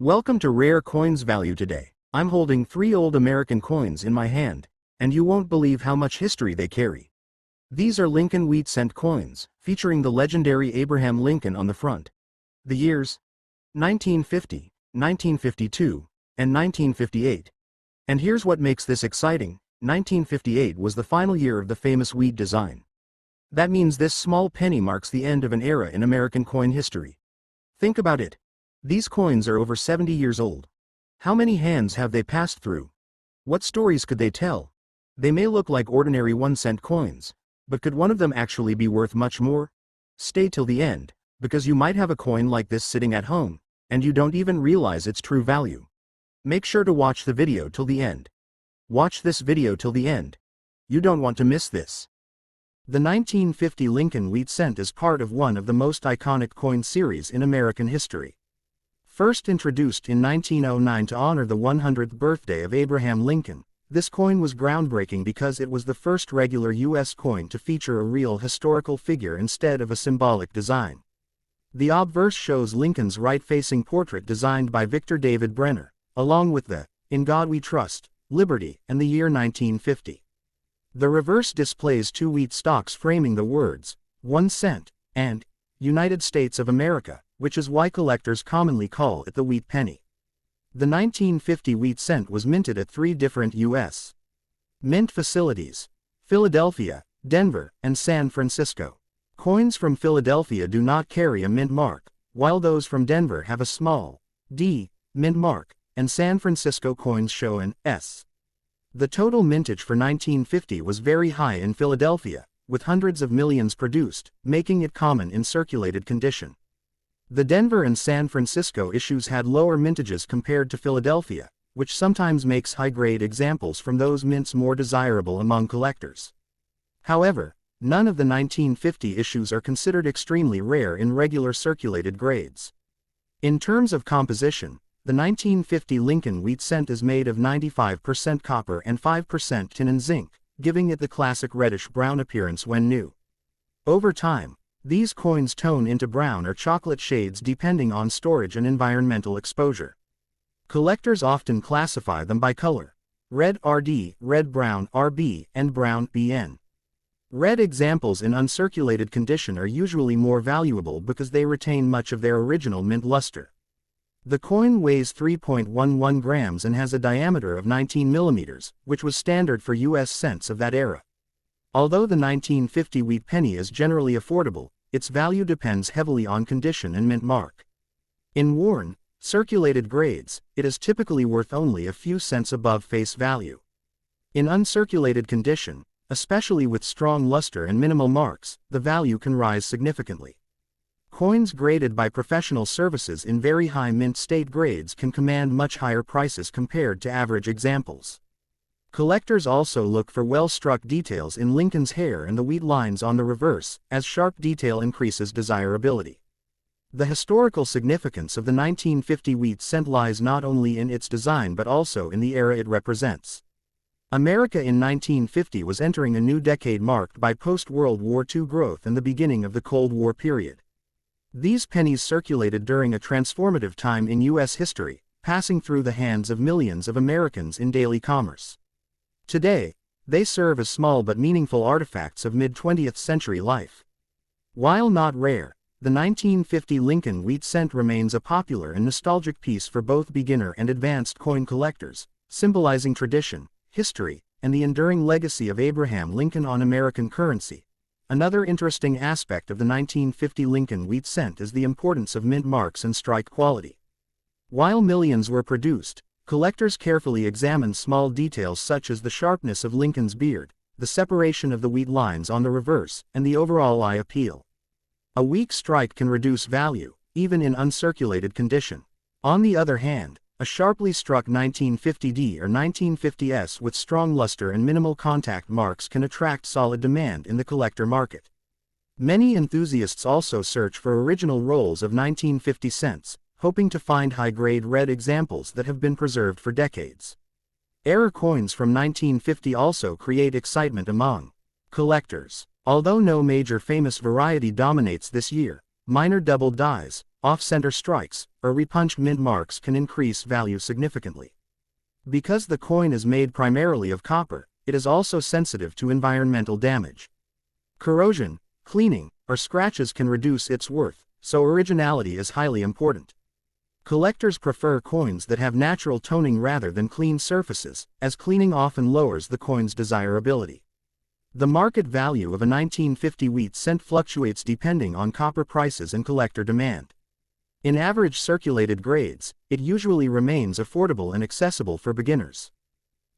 Welcome to Rare Coins Value today. I'm holding 3 old American coins in my hand, and you won't believe how much history they carry. These are Lincoln wheat cent coins, featuring the legendary Abraham Lincoln on the front. The years: 1950, 1952, and 1958. And here's what makes this exciting: 1958 was the final year of the famous wheat design. That means this small penny marks the end of an era in American coin history. Think about it. These coins are over 70 years old. How many hands have they passed through? What stories could they tell? They may look like ordinary 1-cent coins, but could one of them actually be worth much more? Stay till the end, because you might have a coin like this sitting at home, and you don't even realize its true value. Make sure to watch the video till the end. Watch this video till the end. You don't want to miss this. The 1950 Lincoln wheat cent is part of one of the most iconic coin series in American history. First introduced in 1909 to honor the 100th birthday of Abraham Lincoln, this coin was groundbreaking because it was the first regular U.S. coin to feature a real historical figure instead of a symbolic design. The obverse shows Lincoln's right-facing portrait designed by Victor David Brenner, along with the "In God We Trust," Liberty, and the year 1950. The reverse displays 2 wheat stalks framing the words, 1 cent, and United States of America, which is why collectors commonly call it the wheat penny. The 1950 wheat cent was minted at 3 different U.S. mint facilities: Philadelphia, Denver, and San Francisco. Coins from Philadelphia do not carry a mint mark, while those from Denver have a small D mint mark, and San Francisco coins show an S. The total mintage for 1950 was very high in Philadelphia, with hundreds of millions produced, making it common in circulated condition. The Denver and San Francisco issues had lower mintages compared to Philadelphia, which sometimes makes high-grade examples from those mints more desirable among collectors. However, none of the 1950 issues are considered extremely rare in regular circulated grades. In terms of composition, the 1950 Lincoln wheat cent is made of 95% copper and 5% tin and zinc, giving it the classic reddish-brown appearance when new. Over time, these coins tone into brown or chocolate shades depending on storage and environmental exposure. Collectors often classify them by color: red RD, red-brown RB, and brown BN. Red examples in uncirculated condition are usually more valuable because they retain much of their original mint luster. The coin weighs 3.11 grams and has a diameter of 19 millimeters, which was standard for U.S. cents of that era. Although the 1950 wheat penny is generally affordable, its value depends heavily on condition and mint mark. In worn, circulated grades, it is typically worth only a few cents above face value. In uncirculated condition, especially with strong luster and minimal marks, the value can rise significantly. Coins graded by professional services in very high mint state grades can command much higher prices compared to average examples. Collectors also look for well-struck details in Lincoln's hair and the wheat lines on the reverse, as sharp detail increases desirability. The historical significance of the 1950 wheat cent lies not only in its design but also in the era it represents. America in 1950 was entering a new decade marked by post-World War II growth and the beginning of the Cold War period. These pennies circulated during a transformative time in U.S. history, passing through the hands of millions of Americans in daily commerce. Today, they serve as small but meaningful artifacts of mid-20th century life. While not rare, the 1950 Lincoln wheat cent remains a popular and nostalgic piece for both beginner and advanced coin collectors, symbolizing tradition, history, and the enduring legacy of Abraham Lincoln on American currency. Another interesting aspect of the 1950 Lincoln wheat cent is the importance of mint marks and strike quality. While millions were produced, collectors carefully examined small details such as the sharpness of Lincoln's beard, the separation of the wheat lines on the reverse, and the overall eye appeal. A weak strike can reduce value, even in uncirculated condition. On the other hand, a sharply struck 1950D or 1950S with strong luster and minimal contact marks can attract solid demand in the collector market. Many enthusiasts also search for original rolls of 1950 cents, hoping to find high-grade red examples that have been preserved for decades. Error coins from 1950 also create excitement among collectors. Although no major famous variety dominates this year, minor double dies, off-center strikes, or repunched mint marks can increase value significantly. Because the coin is made primarily of copper, it is also sensitive to environmental damage. Corrosion, cleaning, or scratches can reduce its worth, so originality is highly important. Collectors prefer coins that have natural toning rather than clean surfaces, as cleaning often lowers the coin's desirability. The market value of a 1950 wheat cent fluctuates depending on copper prices and collector demand. In average circulated grades, it usually remains affordable and accessible for beginners.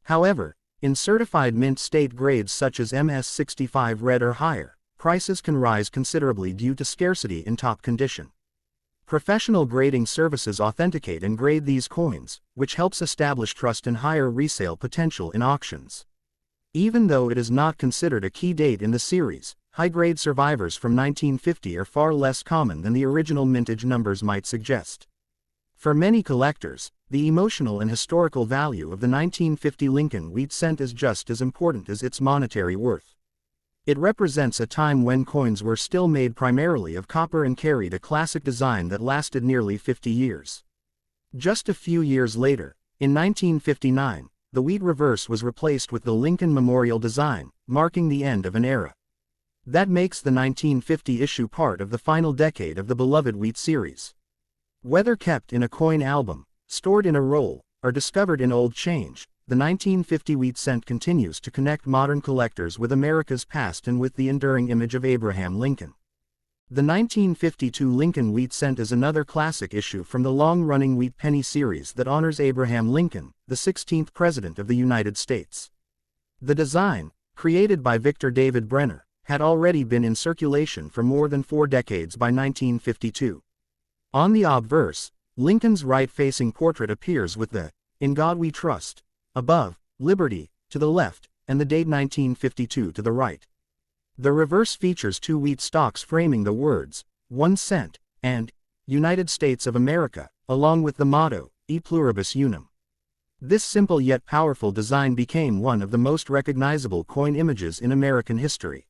However, in certified mint state grades such as MS65 red or higher, prices can rise considerably due to scarcity in top condition. Professional grading services authenticate and grade these coins, which helps establish trust and higher resale potential in auctions. Even though it is not considered a key date in the series, high-grade survivors from 1950 are far less common than the original mintage numbers might suggest. For many collectors, the emotional and historical value of the 1950 Lincoln wheat cent is just as important as its monetary worth. It represents a time when coins were still made primarily of copper and carried a classic design that lasted nearly 50 years. Just a few years later, in 1959, the wheat reverse was replaced with the Lincoln Memorial design, marking the end of an era. That makes the 1950 issue part of the final decade of the beloved wheat series. Whether kept in a coin album, stored in a roll, or discovered in old change, the 1950 wheat cent continues to connect modern collectors with America's past and with the enduring image of Abraham Lincoln. The 1952 Lincoln wheat cent is another classic issue from the long-running wheat penny series that honors Abraham Lincoln, the 16th President of the United States. The design, created by Victor David Brenner, had already been in circulation for more than 4 decades by 1952. On the obverse, Lincoln's right-facing portrait appears with the "In God We Trust" above, "Liberty" to the left, and the date 1952 to the right. The reverse features 2 wheat stalks framing the words, 1 cent, and United States of America, along with the motto, E Pluribus Unum. This simple yet powerful design became one of the most recognizable coin images in American history.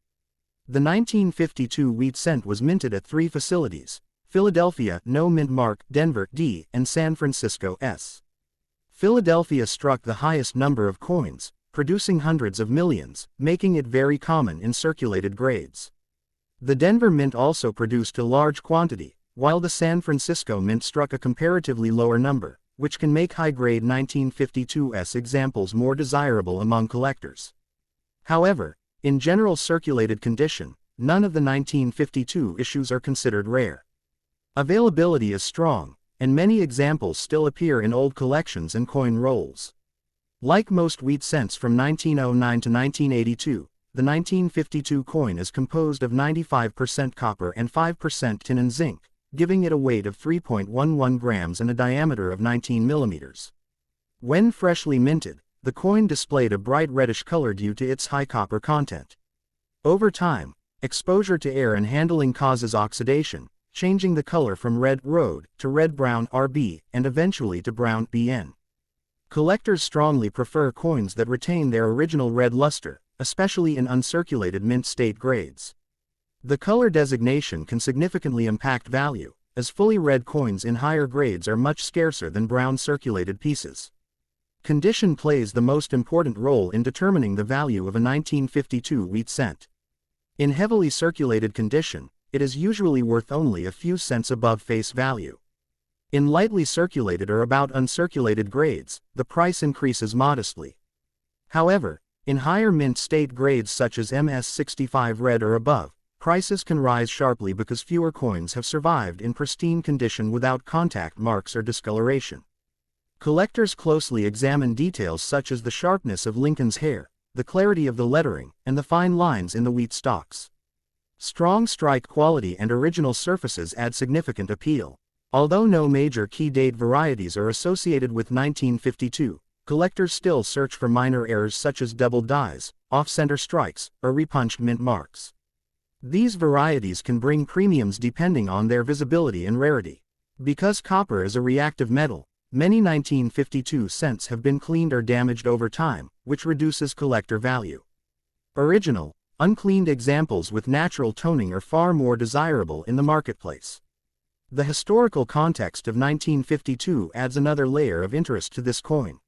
The 1952 wheat cent was minted at 3 facilities: Philadelphia, No mint mark, Denver, D, and San Francisco, S. Philadelphia struck the highest number of coins, producing hundreds of millions, making it very common in circulated grades. The Denver Mint also produced a large quantity, while the San Francisco Mint struck a comparatively lower number, which can make high-grade 1952s examples more desirable among collectors. However, in general circulated condition, none of the 1952 issues are considered rare. Availability is strong, and many examples still appear in old collections and coin rolls. Like most wheat cents from 1909 to 1982, the 1952 coin is composed of 95% copper and 5% tin and zinc, giving it a weight of 3.11 grams and a diameter of 19 millimeters. When freshly minted, the coin displayed a bright reddish color due to its high copper content. Over time, exposure to air and handling causes oxidation, changing the color from red (rhode) to red-brown (RB) and eventually to brown (BN). Collectors strongly prefer coins that retain their original red luster, especially in uncirculated mint state grades. The color designation can significantly impact value, as fully red coins in higher grades are much scarcer than brown circulated pieces. Condition plays the most important role in determining the value of a 1952 wheat cent. In heavily circulated condition, it is usually worth only a few cents above face value. In lightly circulated or about uncirculated grades, the price increases modestly. However, in higher mint state grades such as MS65 red or above, prices can rise sharply because fewer coins have survived in pristine condition without contact marks or discoloration. Collectors closely examine details such as the sharpness of Lincoln's hair, the clarity of the lettering, and the fine lines in the wheat stalks. Strong strike quality and original surfaces add significant appeal. Although no major key date varieties are associated with 1952, collectors still search for minor errors such as double dies, off-center strikes, or repunched mint marks. These varieties can bring premiums depending on their visibility and rarity. Because copper is a reactive metal, many 1952 cents have been cleaned or damaged over time, which reduces collector value. Original, uncleaned examples with natural toning are far more desirable in the marketplace. The historical context of 1952 adds another layer of interest to this coin.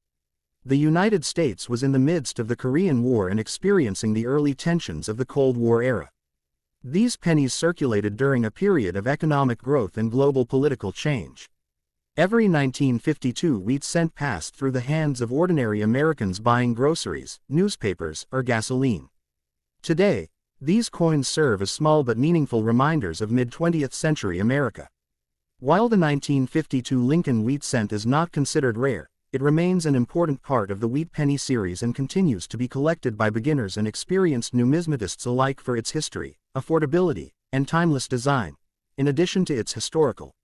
The United States was in the midst of the Korean War and experiencing the early tensions of the Cold War era. These pennies circulated during a period of economic growth and global political change. Every 1952 wheat cent passed through the hands of ordinary Americans buying groceries, newspapers, or gasoline. Today, these coins serve as small but meaningful reminders of mid-20th century America. While the 1952 Lincoln wheat cent is not considered rare, it remains an important part of the wheat penny series and continues to be collected by beginners and experienced numismatists alike for its history, affordability, and timeless design, in addition to its historical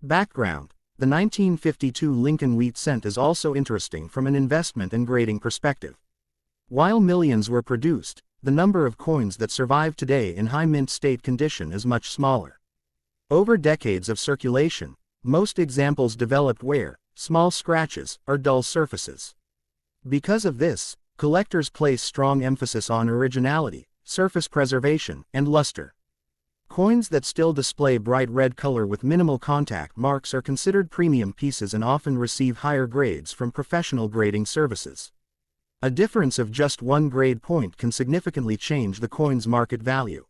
background. The 1952 Lincoln wheat cent is also interesting from an investment and grading perspective. While millions were produced, the number of coins that survive today in high mint state condition is much smaller. Over decades of circulation, most examples developed wear, small scratches, or dull surfaces. Because of this, collectors place strong emphasis on originality, surface preservation, and luster. Coins that still display bright red color with minimal contact marks are considered premium pieces and often receive higher grades from professional grading services. A difference of just one grade point can significantly change the coin's market value.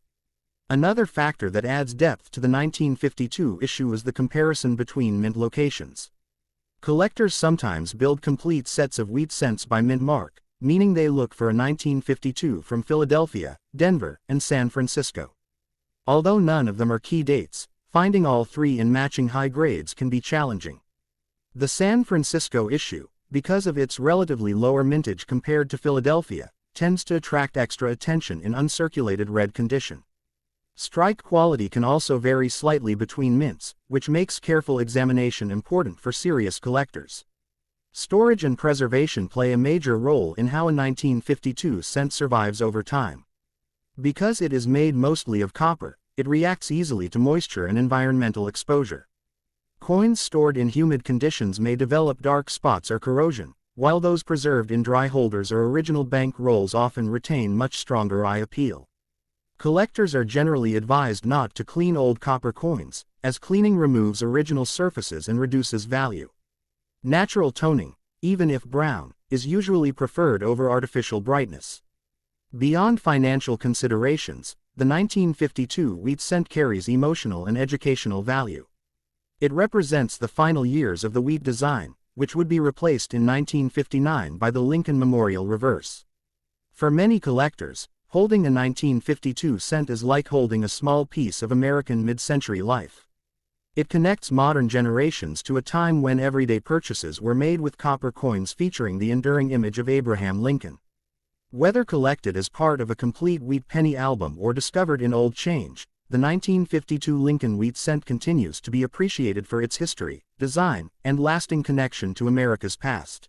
Another factor that adds depth to the 1952 issue is the comparison between mint locations. Collectors sometimes build complete sets of wheat cents by mint mark, meaning they look for a 1952 from Philadelphia, Denver, and San Francisco. Although none of them are key dates, finding all three in matching high grades can be challenging. The San Francisco issue, because of its relatively lower mintage compared to Philadelphia, tends to attract extra attention in uncirculated red condition. Strike quality can also vary slightly between mints, which makes careful examination important for serious collectors. Storage and preservation play a major role in how a 1952 cent survives over time. Because it is made mostly of copper, it reacts easily to moisture and environmental exposure. Coins stored in humid conditions may develop dark spots or corrosion, while those preserved in dry holders or original bank rolls often retain much stronger eye appeal. Collectors are generally advised not to clean old copper coins, as cleaning removes original surfaces and reduces value. Natural toning, even if brown, is usually preferred over artificial brightness. Beyond financial considerations, the 1952 wheat cent carries emotional and educational value. It represents the final years of the wheat design, which would be replaced in 1959 by the Lincoln Memorial reverse. For many collectors, holding a 1952 cent is like holding a small piece of American mid-century life. It connects modern generations to a time when everyday purchases were made with copper coins featuring the enduring image of Abraham Lincoln. Whether collected as part of a complete wheat penny album or discovered in old change, the 1952 Lincoln wheat cent continues to be appreciated for its history, design, and lasting connection to America's past.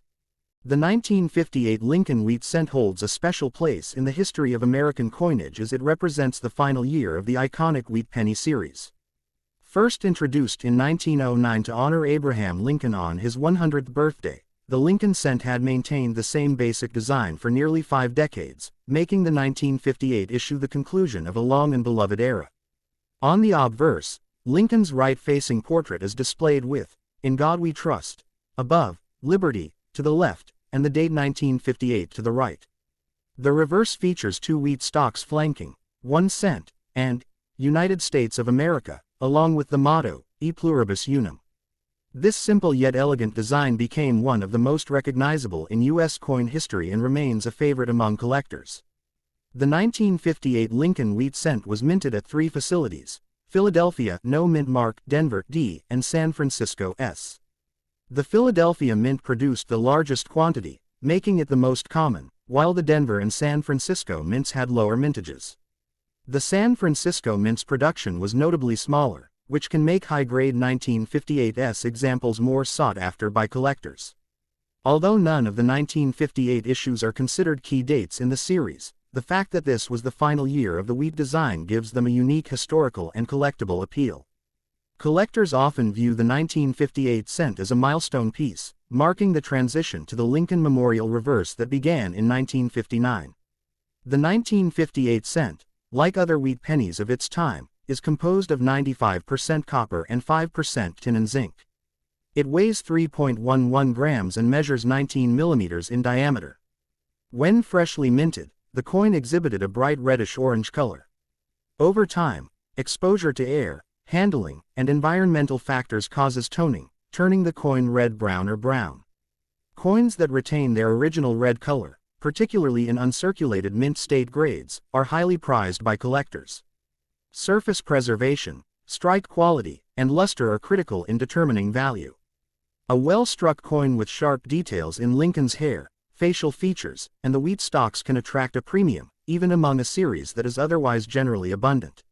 The 1958 Lincoln wheat cent holds a special place in the history of American coinage as it represents the final year of the iconic wheat penny series. First introduced in 1909 to honor Abraham Lincoln on his 100th birthday, the Lincoln cent had maintained the same basic design for nearly 5 decades, making the 1958 issue the conclusion of a long and beloved era. On the obverse, Lincoln's right-facing portrait is displayed with, "In God We Trust," above, "Liberty," to the left, and the date 1958 to the right. The reverse features 2 wheat stalks flanking, 1 cent, and United States of America, along with the motto, E Pluribus Unum. This simple yet elegant design became one of the most recognizable in U.S. coin history and remains a favorite among collectors. The 1958 Lincoln wheat cent was minted at 3 facilities: Philadelphia, No mint mark, Denver, D, and San Francisco, S. The Philadelphia mint produced the largest quantity, making it the most common, while the Denver and San Francisco mints had lower mintages. The San Francisco mint's production was notably smaller, which can make high-grade 1958s examples more sought after by collectors. Although none of the 1958 issues are considered key dates in the series, the fact that this was the final year of the wheat design gives them a unique historical and collectible appeal. Collectors often view the 1958 cent as a milestone piece, marking the transition to the Lincoln Memorial reverse that began in 1959. The 1958 cent, like other wheat pennies of its time, is composed of 95% copper and 5% tin and zinc. It weighs 3.11 grams and measures 19 millimeters in diameter. When freshly minted, the coin exhibited a bright reddish-orange color. Over time, exposure to air, handling, and environmental factors causes toning, turning the coin red-brown or brown. Coins that retain their original red color, particularly in uncirculated mint-state grades, are highly prized by collectors. Surface preservation, strike quality, and luster are critical in determining value. A well-struck coin with sharp details in Lincoln's hair, facial features, and the wheat stalks can attract a premium, even among a series that is otherwise generally abundant.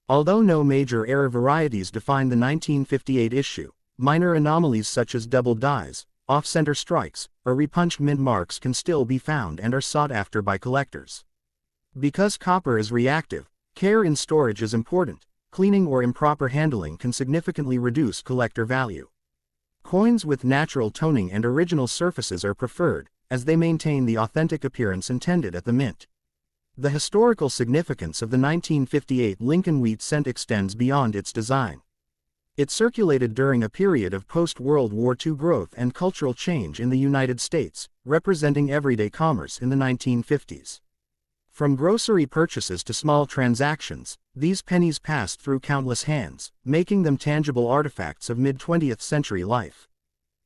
Although no major error varieties define the 1958 issue, minor anomalies such as double dies, off-center strikes, or repunched mint marks can still be found and are sought after by collectors. Because copper is reactive, care in storage is important. Cleaning or improper handling can significantly reduce collector value. Coins with natural toning and original surfaces are preferred, as they maintain the authentic appearance intended at the mint. The historical significance of the 1958 Lincoln wheat cent extends beyond its design. It circulated during a period of post-World War II growth and cultural change in the United States, representing everyday commerce in the 1950s. From grocery purchases to small transactions, these pennies passed through countless hands, making them tangible artifacts of mid-20th century life.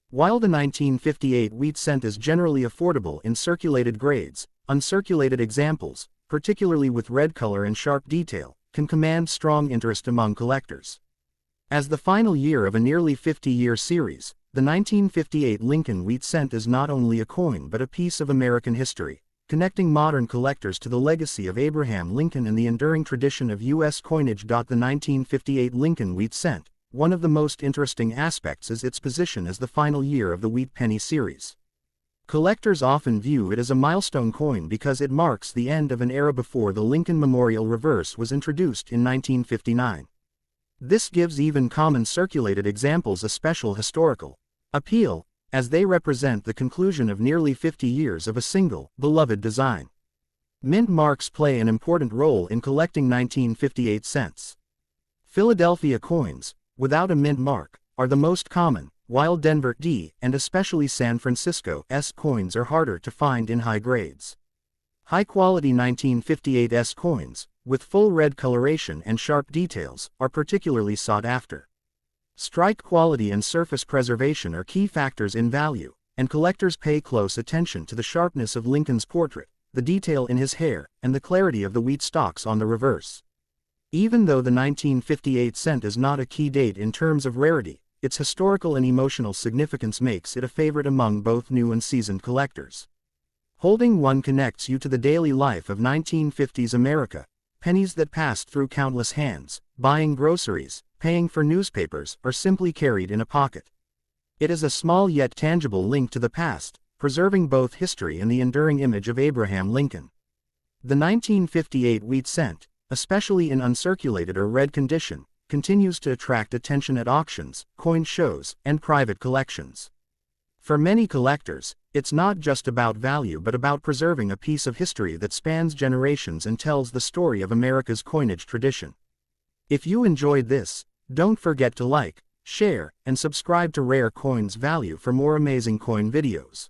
While the 1958 wheat cent is generally affordable in circulated grades, uncirculated examples, particularly with red color and sharp detail, can command strong interest among collectors. As the final year of a nearly 50-year series, the 1958 Lincoln wheat cent is not only a coin but a piece of American history, connecting modern collectors to the legacy of Abraham Lincoln and the enduring tradition of U.S. coinage. The 1958 Lincoln wheat cent, one of the most interesting aspects is its position as the final year of the wheat penny series. Collectors often view it as a milestone coin because it marks the end of an era before the Lincoln Memorial reverse was introduced in 1959. This gives even common circulated examples a special historical appeal, as they represent the conclusion of nearly 50 years of a single, beloved design. Mint marks play an important role in collecting 1958 cents. Philadelphia coins, without a mint mark, are the most common, while Denver D and especially San Francisco's coins are harder to find in high grades. High-quality 1958 coins, with full red coloration and sharp details, are particularly sought after. Strike quality and surface preservation are key factors in value, and collectors pay close attention to the sharpness of Lincoln's portrait, the detail in his hair, and the clarity of the wheat stalks on the reverse. Even though the 1958 cent is not a key date in terms of rarity, its historical and emotional significance makes it a favorite among both new and seasoned collectors. Holding one connects you to the daily life of 1950s America, pennies that passed through countless hands, buying groceries, paying for newspapers, or simply carried in a pocket. It is a small yet tangible link to the past, preserving both history and the enduring image of Abraham Lincoln. The 1958 wheat cent, especially in uncirculated or red condition, continues to attract attention at auctions, coin shows, and private collections. For many collectors, it's not just about value but about preserving a piece of history that spans generations and tells the story of America's coinage tradition. If you enjoyed this, don't forget to like, share, and subscribe to Rare Coins Value for more amazing coin videos.